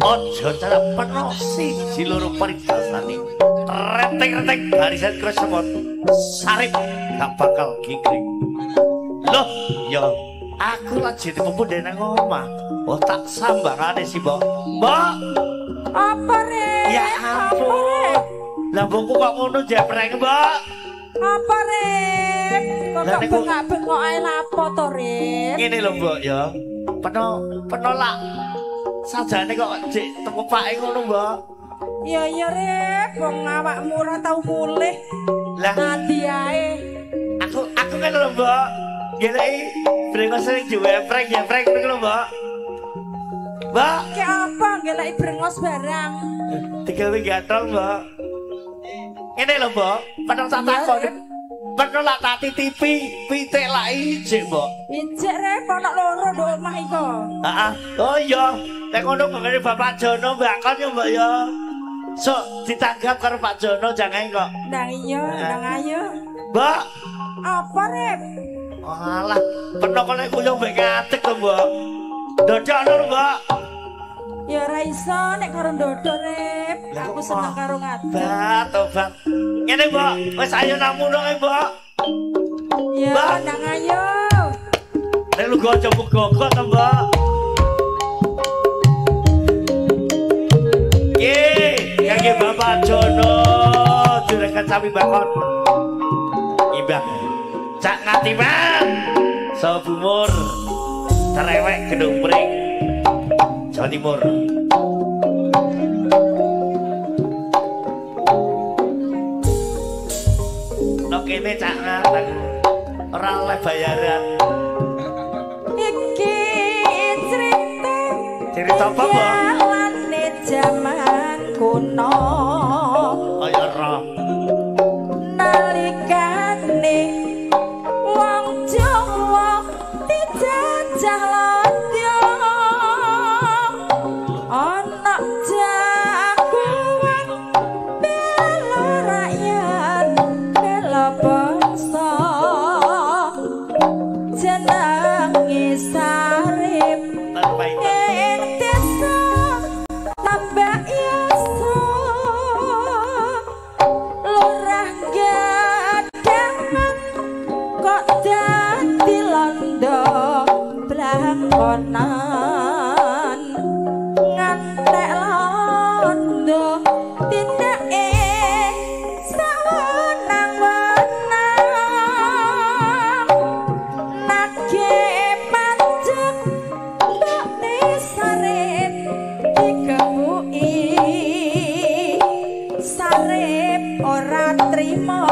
Ojo cara penuh siji loro paribasane reteng-reteng barisan kresemot sarip gak bakal gingring. Loh ya aku lagi dipempundhe nang omah. Oh tak sambangane sih mbok. Mbok apa Rep? Ya ampun lambungku kok ngono jepreng mbok. Apa Rep? Kok bengak-bengok ae lapo to Rep? Ngene lho mbok ya penolak sajane kok cek tekupake ngono mbok. Iya Rep, wong awakmu ora tau mulih. Lah nanti ae. Aku kan lho mbok. Geleki brengos sing jepreng niku lho mbok. Mbak, ki apa geleki brengos barang? Digawe gathol mbok. Ngene lho mbok, penong tak takon. Penolak tak titipi pitik lak ijik mbok. Ijik Rep ana loro nduk omah iko. Heeh. Oh iya, nek ngono kok Bapak Jono mbakon ya mbok ya. Sok ditanggap karo Pak Jono jangan kok. Nang iya, nang ayo. Mbak, apa Rep? Alah, penok nek kuyung mbek ngatek to mbok. Dodok lho mbok. Ya ora iso nek karo ndodok Rep. Aku seneng karo ngadeg. Tobat. Ngene mbok, wis ayo nang muno ae mbok. Ya nang ayo. Nek lu gocok-gocok to mbok. Kaki Bapak Jono juragan sapi bakon imbang cak ngatiman so bumur cerewek gedung pring Jawa Timur. No kene cak ngatang ora oleh bayaran. Iki cerita apa mbok? Jaman kuno kaya roh nalikane wong Jawa dijajah lodya ana jagoan bela rakyat bela bangsa jenenge Sarip Mbak Yoso lurah gadangan kok dadi londo blakonan ngantek londo tindake sawenang-wenang nage pajak mbokne Sarip Sarip ora trimo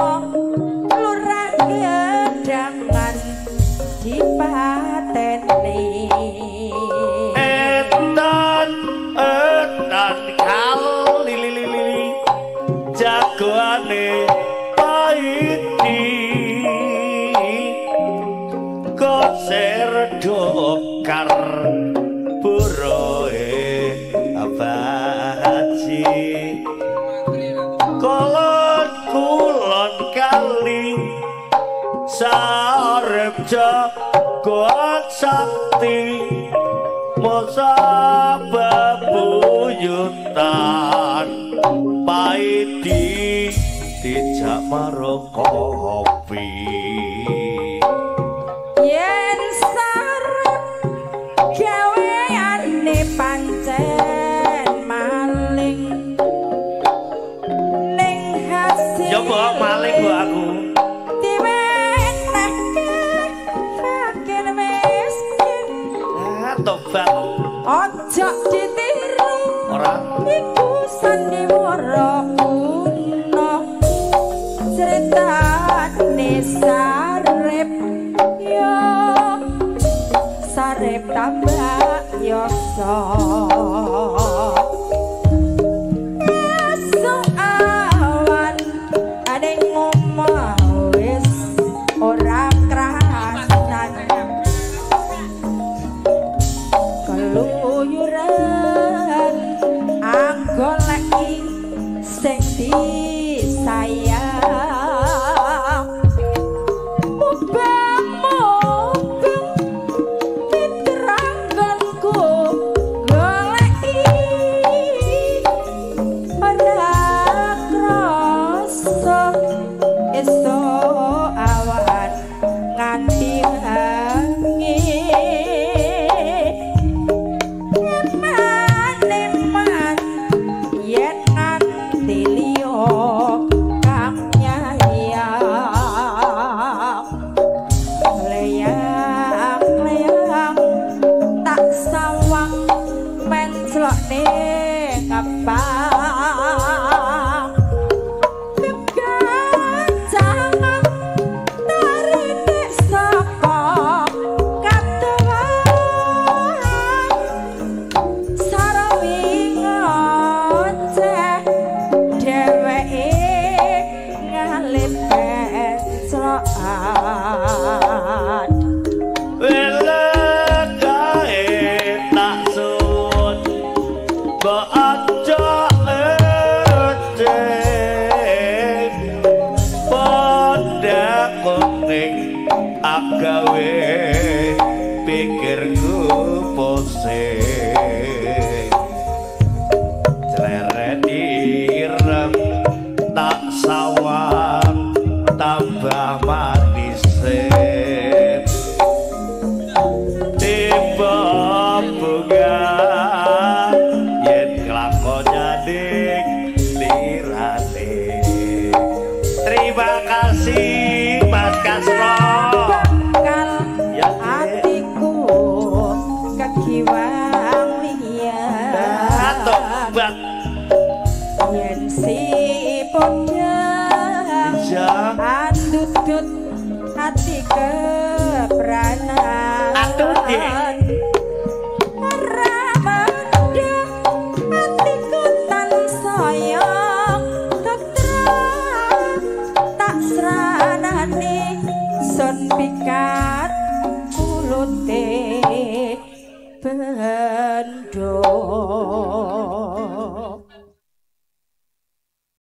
lurah gedangan dipateni edan kali jagoane paiti kok serdokar buroe abaji kolon kulon kali Sarip jagoan sakti mosa bebuyutan paidi dijak marung kopi yen Sarip gaweane pancen maling ning hasil ya mbok maling mbok aku tobat ojo ditiru ora iku sandiwara kuno critane Sarip yo Sarip tambah yoso esuk awan ade ngomong wis ora keluyuran disayang mubeng-mubeng diterangkanku goleki ora krasa esuk awan nganti wengi eman-eman yen nganti liya kang nyayang leyang-leyang tak sawang menclokne kapang kegancangan tarine saka katuwang sarawing ngoceh dheweke ngalih penclokan Welekae tak sun mbok aja leceh padha kuning agawe pikirku pusing Cleret ireng tak sawang tambah manis tiba bunga yen kelakonnya ning lirane terima kasih Mas Kasro bakal Ya, atiku kekiwang liyan tobat yen si padha ja andutut hati kebranan Andut, Dik. Ramanda hatiku tansaya ketra tak sranane sun pikat kulute bendo